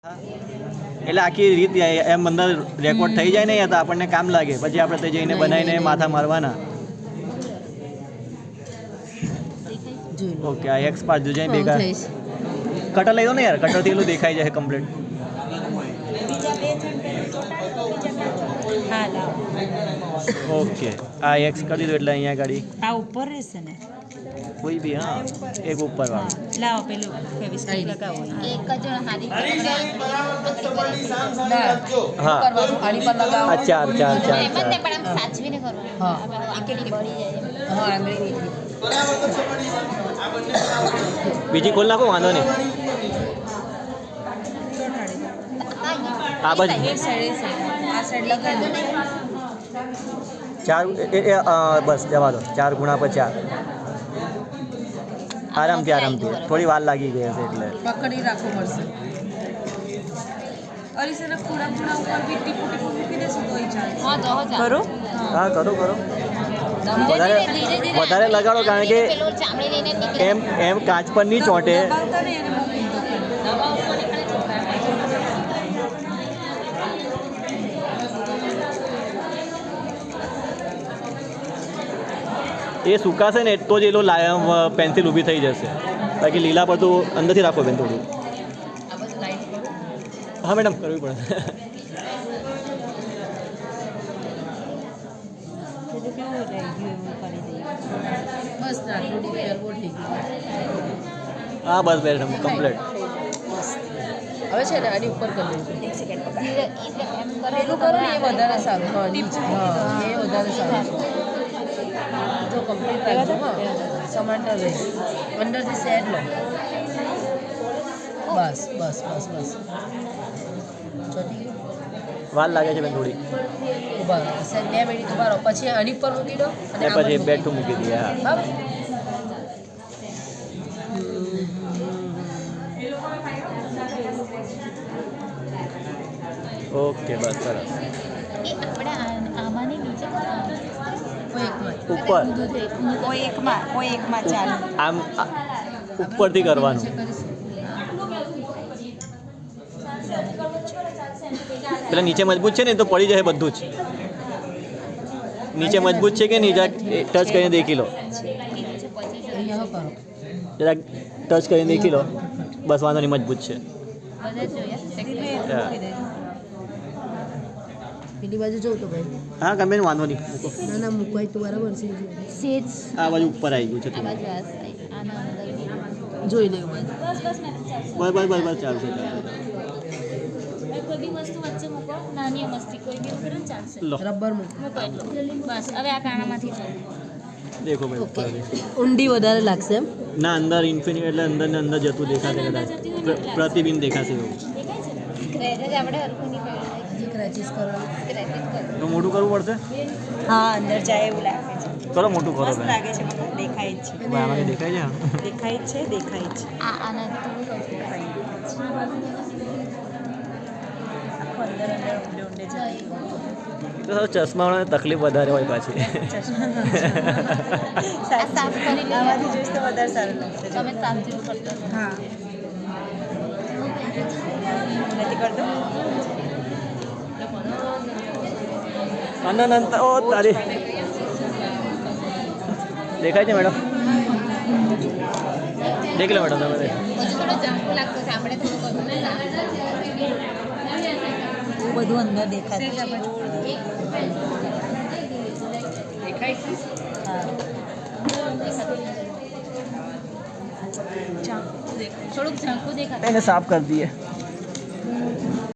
એટલે આખી રીત એમ અંદર રેકોર્ડ થઈ જાય ને તો આપણને કામ લાગે, પછી આપણે તે જઈને બનાવીને માથા મારવાના. ઓકે, આ એક્સ પાસ જોજે ભેગા કટર લઈ દો ને યાર, કટરથી એટલું દેખાઈ જાય કમ્પ્લીટ. ઓકે, આ એક્સ કરી દો એટલે અહીંયા ગાડી આ ઉપર રહેશે ને કોઈ બી. હા, એક ઉપર વાળું લાવો, પેલું ફેવિસ્ટિક લગાવો. એક જ હારી હા, આની પર લગાવો. આ ચાર ચાર ચાર એમ જ ચાર. ને, પણ આમ સાચવીને કરવાનું. હા. આંગળી બળી જાય. હા, આંગળી બીજી ખોલ નાખો, વાંધો નહીં. આ બાજુ એ સાઈડ આ સાઈડ લગાવી દો. ચાર બસ જવા દો. 4 ગુણા પર 4. આરામથી આરામથી, થોડી વાર લાગી ગઈ હશે એટલે પકડી રાખવું પડશે. અરીસાના ખૂણા ખૂણા ઉપર બી ટીપું ટીપું મૂકી દેશું તોય ચાલે. હા, જો જા. કરો હા, કરો કરો. ધીરે ધીરે વધારે લગાડો, કારણ કે પેલું ચામડી લઈને નીકળે. એમ કાચ પર નહીં ચોંટે. દબાવતા નહીં એને મૂકી દો. એ સુકાશે ને તો જ એલો પેન્સિલ ઊભી થઈ જશે. બાકી લીલા પર તો અંદરથી રાખો બેન થોડું. હા મેડમ, કરવી પડે. બધું કેવું રહી ગયું એવું કરી દઈએ. બસ ના થોડી વાર બહુ થઈ ગઈ. હા બસ મેડમ, કમ્પ્લીટ. હવે છે ને આની ઉપર કરી દઈશું. એક સેકન્ડ પકડ. ધીરે એટલે એમ પેલું કરો ને એ વધારે સારું. હા, નીચે. હા, એ વધારે સારું છે. જો કમ્પ્લીટ રાખજો. હા, સમાન્ટર રહે. અંદરથી સેડ લો. બસ બસ બસ બસ. ચોટી ગયું. વાર લાગે છે બેન થોડી. ઉભા રહો. સેડ 2 મિનિટ ઉભા રહો. પછી આની પર મૂકી દો અને ને આ પછી પર બેઠું મૂકી દઈએ. હા, બરાબર. ઓકે, બસ સરસ. એ આપણે આમાંની નીચે કોઈ એકમાં જ. ઉપર કોઈ એકમાં ચાલે. આમ ઉપરથી કરવાનું. પેલા નીચે મજબૂત છે ને તો પડી જાય બધું જ. નીચે મજબૂત છે કે નીચે ટચ કરીને દેખી લો. અહીંયા કરો. જરાક ટચ કરીને દેખી લો. બસ, વાંધો નહીં, મજબૂત છે. બધા જોઈએ. હા. પેલી બાજુ જોઉં તો ભાઈ. હા ગમે ને, વાંધો નહીં, મૂકો. ના ના મૂકવાય તો બરાબર છે. સેજ આ બાજુ ઉપર આવી ગયું છે આ થોડું. બાજુ આ side, આના અંદર જોઈ લેવું બાજુ. બસ બસ બસ બસ, ચાલશે ચાલશે. કોઈ બી વસ્તુ વચ્ચે મૂકો, નાની મસ્તી કોઈ બી કરે ચાલશે. લો, રબર મૂકો. મૂકો એટલું. બસ હવે આ કાણામાંથી જો. દેખો ભાઈ, ઓકે. ઉપર દેખો. ઊંડી વધારે લાગશે એમ. ના, અંદર ઇન્ફિનિટ એટલે અંદર ને અંદર જતું દેખાશે કદાચ. પ્રતિબિંબ દેખાશે એવું. દેખાય છે? સ્ક્રેચ જ આપણે હરખું નહીં પડ્યું. જે ક્રેચીસ કરવાનું. સ્ક્રેચ જ કરો. તો મોટું કરવું પડશે. હા, અંદર જાય એવું લાગે છે. કરો, મોટું કરો મસ્ત બેન. લાગે છે. મને દેખાય જ છે. ભાઈ, આમાંથી દેખાય છે. દેખાય જ છે, દેખાય જ છે. આના આખું અંદર અંદર ઊંડે ઊંડે જાય. તો સારું, ચશ્માવાળાને તકલીફ વધારે હોય પાછી. આ સાફ કરી લઈએ. આમાંથી જોઈશ તો વધારે સારું લાગશે. તમે સાફ જેવું કરતો હતો. હા, નથી કરતો. અનંત, ઓ તારી. દેખાય છે મેડમ? દેખ લો મેડમ તમે. હજુ થોડો ઝાંખું લાગતો છે, આપણે થોડું કરવું બહુ બધું અંદર દેખાશે. દેખાય છે. હા. થોડુંક ઝાંખું દેખાય. એને સાફ કરી દઈએ.